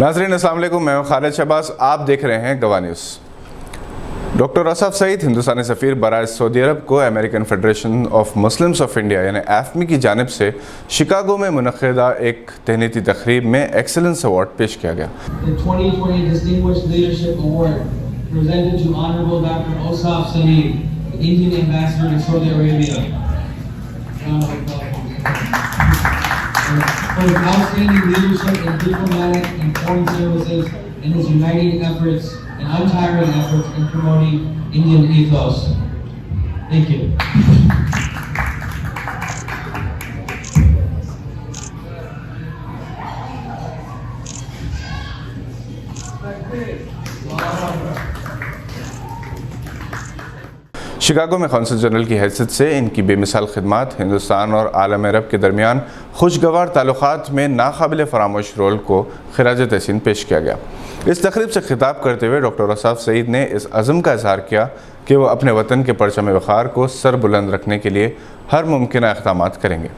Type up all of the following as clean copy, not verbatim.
नाज़रीन अस्सलाम वालेकुम, मैं खालिद शहबाज। आप देख रहे हैं गवाह न्यूज़। डॉक्टर असफ सईद हिंदुस्तानी सफ़ीर बराए सऊदी अरब को American federation of Muslims of India यानी AFME की जानिब से शिकागो में मुनक़िदा एक तहनीती तक़रीब में एक्सीलेंस अवार्ड पेश किया गया। For his outstanding leadership in diplomatic and foreign services and his uniting efforts and untiring efforts in promoting Indian ethos. Thank you. Chicago में कौंसल जनरल की हैसियत से इनकी बेमिसाल खिदमत हिंदुस्तान और आलम अरब के दरमियान खुशगवार ताल्लुक़ात में नाकाबिल फरामोश रोल को खिराज तहसीन पेश किया गया। इस तकरीब से खिताब करते हुए डॉक्टर असफ सईद ने इस अज़म का इज़हार किया कि वो अपने वतन के परचम वक़ार को सर बुलंद रखने के लिए हर मुमकिन इक़दामात करेंगे।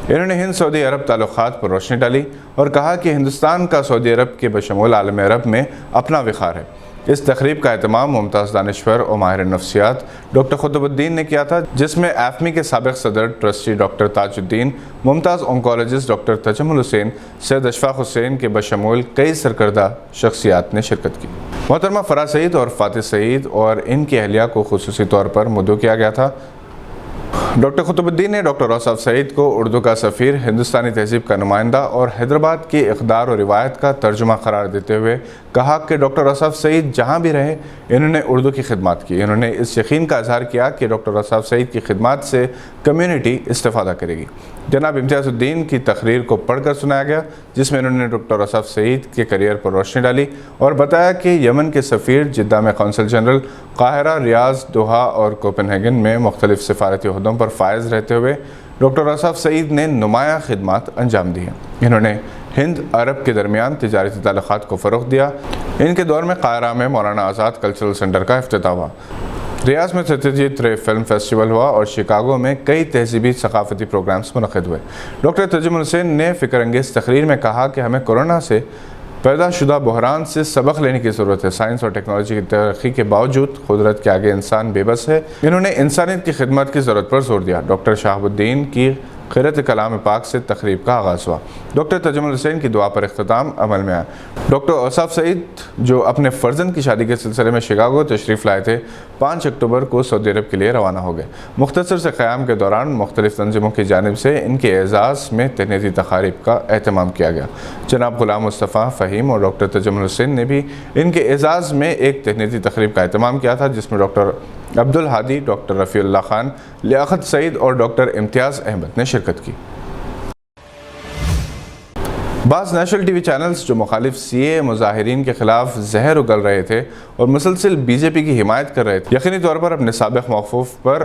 इन्होंने हिंद सऊदी अरब ताल्लुक़ात पर रोशनी डाली और कहा कि हिंदुस्तान का सऊदी अरब के बशमूल आलम अरब में अपना वक़ार है। इस तकरीब का एहतमाम मुमताज़ दानिश्वर और माहिर नफ्सियात डॉक्टर खुतबुद्दीन ने किया था, जिसमें AFME के साबिक़ सदर trustee doctor Tajuddin, Mumtaz oncologist doctor Tajammul Hussain, Syed Ashfaq Hussain के बशमूल कई सरकर्दा शख्सियात ने शिरकत की। मोहतरमा फराह सईद और फातिह सईद और इनकी अहलिया को खुसूसी तौर पर मदऊ किया गया था। डॉक्टर खुतबुद्दीन ने डॉक्टर असफ सईद को उर्दू का सफ़ीर, हिंदुस्तानी तहज़ीब का नुमाइंदा और हैदराबाद की इक़दार और रिवायत का तर्जुमा करार देते हुए कहा कि डॉक्टर असफ सईद जहाँ भी रहे इन्होंने उर्दू की खिदमत की। इन्होंने इस यकीन का इज़हार किया कि डॉक्टर असफ सईद की खिदमत से कम्यूनिटी इस्तेफ़ादा करेगी। जनाब इम्तियाज़ुद्दीन की तकरीर को पढ़कर सुनाया गया, जिसमें इन्होंने डॉक्टर असफ सईद के करियर पर रोशनी डाली और बताया कि यमन के सफ़ीर, जिद्दा में कौंसल जनरल, काहिरा, रियाज, दोहा और कोपेनहेगन में मुख्तलिफ सफारती ओहदों पर फायज़ रहते हुए डॉक्टर असफ सईद ने नुमाया खिदमत अंजाम दी हैं। इन्होंने हिंद अरब के दरमियान तिजारती ताल्लुक़ात को फ़रोग़ दिया। इनके दौर में काहिरा में मौलाना आज़ाद कल्चरल सेंटर का इफ्तिताह हुआ, रियाज में सत्यजीत रे फिल्म फेस्टिवल हुआ और शिकागो में कई तहज़ीबी सकाफ़ती प्रोग्राम्स मुनक़िद हुए। डॉक्टर तजम्मुल हुसैन ने फ़िक्र अंगेज़ तकरीर में कहा कि हमें कोरोना से पैदा शुदा बहरान से सबक लेने की ज़रूरत है। साइंस और टेक्नोलॉजी की तरक्की के बावजूद कुदरत के आगे इंसान बेबस है। इन्होंने इंसानियत की खिदमत की ज़रूरत पर जोर दिया। डॉक्टर शहाबुद्दीन की क़िरात कलाम पाक से तकरीब का आगाज़ हुआ। डॉक्टर तजम्मुल हुसैन की दुआ पर इख्तिताम अमल में आया। डॉक्टर असफ सईद, जो अपने फ़र्जंद की शादी के सिलसिले में शिकागो तशरीफ़ लाए थे, 5 अक्टूबर को सऊदी अरब के लिए रवाना हो गए। मुख्तसर से क़याम के दौरान मुख्तलिफ़ तंजीमों की जानिब से इनके एज़ाज़ में तहनीती तक़ारीब का एहतमाम किया गया। जनाब ग़ुलाम मुस्तफ़ा फ़हीम और डॉक्टर तजम्मुल हुसैन ने भी इनके एज़ाज़ में एक तहनीती तक़रीब का एहतमाम किया था, जिसमें डॉक्टर अब्दुल हादी, डॉक्टर रफ़ीउल्लाह खान, लियाक़त सईद और डॉक्टर इम्तियाज़ अहमद ने शिरकत की। बाज़ नेशनल TV चैनल्स जो मुखालिफ CAA मुज़ाहिरीन के ख़िलाफ़ जहर उगल रहे थे और मुसलसल BJP की हिमायत कर रहे थे, यकीनी तौर पर अपने साबिक़ मौक़ूफ़ पर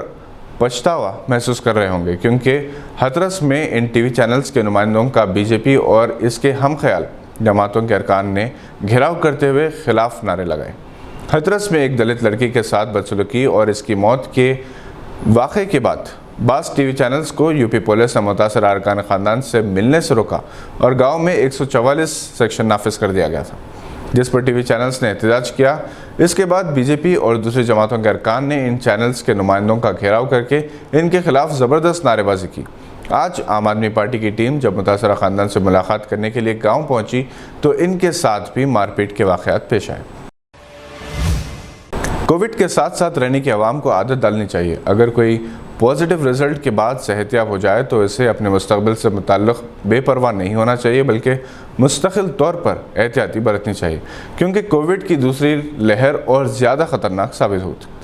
पछतावा महसूस कर रहे होंगे, क्योंकि हथरस में इन TV चैनल्स के नुमाइंदों का BJP और इसके हम ख्याल जमातों के अरकान ने घेराव करते हुए खिलाफ नारे लगाए। हथरस में एक दलित लड़की के साथ बदसलूकी और इसकी मौत के वाक़े के बाद बाज़ TV चैनल्स को यूपी पुलिस ने मुतासर अरकान ख़ानदान से मिलने से रोका और गांव में 144 सेक्शन नाफिज कर दिया गया था, जिस पर TV चैनल्स ने एहतजाज किया। इसके बाद BJP और दूसरी जमातों के अरकान ने इन चैनल्स के नुमाइंदों का घेराव करके इनके खिलाफ ज़बरदस्त नारेबाजी की। आज आम आदमी पार्टी की टीम जब मुतासरा ख़ानदान से मुलाकात करने के लिए गाँव पहुँची तो इनके साथ भी मारपीट के वाक़यात पेश आए। कोविड के साथ साथ रहने की आवाम को आदत डालनी चाहिए। अगर कोई पॉजिटिव रिज़ल्ट के बाद सेहतियाब हो जाए तो इसे अपने मुस्तक़बिल से मुताल्लिक़ बेपरवाह नहीं होना चाहिए, बल्कि मुस्तकिल तौर पर एहतियाती बरतनी चाहिए, क्योंकि कोविड की दूसरी लहर और ज़्यादा ख़तरनाक साबित होती।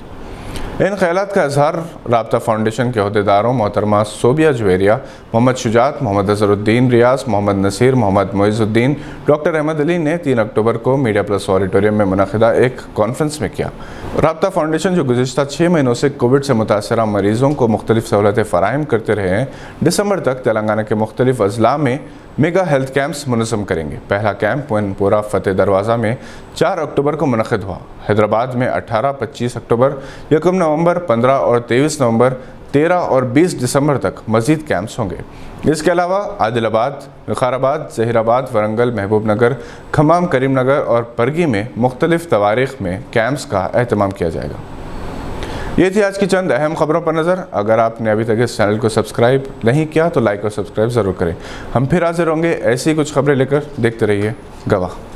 इन ख़यालात का इज़हार राब्ता फाउंडेशन के अहदेदारों मोहतरमा सोबिया जुवेरिया, मोहम्मद शुजात, मोहम्मद अज़हरुद्दीन रियाज, मोहम्मद नसीर, मोहम्मद मोइज़ुद्दीन, डॉक्टर अहमद अली ने 3 अक्टूबर को मीडिया प्लस ऑडिटोरियम में मुनक़िदा एक कॉन्फ्रेंस में किया। राब्ता फाउंडेशन, जो गुज़िश्ता 6 महीनों से कोविड से मुतासरा मरीज़ों को मुख्तलिफ़ सहूलतें फ़राहम करते रहे हैं, दिसंबर तक तेलंगाना के मुख्तलिफ़ अज़ला में मेगा हेल्थ कैंप्स मुनज़्ज़म करेंगे। पहला कैंप वनपुरा फ़तेह दरवाज़ा में 4 अक्टूबर को मुनक़िद हुआ। हैदराबाद में 18, 25 अक्टूबर, 1 नवंबर, 15 और 23 नवंबर 13 اور 20 دسمبر تک مزید کیمپس ہوں گے۔ اس کے علاوہ عادل آباد، وقار آباد، ظہیر آباد، ورنگل، محبوب نگر، کھمم، کریم نگر اور پرگی میں مختلف تواریخ میں کیمپس کا اہتمام کیا جائے گا۔ یہ تھی آج کی چند اہم خبروں پر نظر۔ اگر آپ نے ابھی تک اس چینل کو سبسکرائب نہیں کیا تو لائک اور سبسکرائب ضرور کریں۔ ہم پھر حاضر ہوں گے ایسی کچھ خبریں لے کر۔ دیکھتے رہیے گواہ۔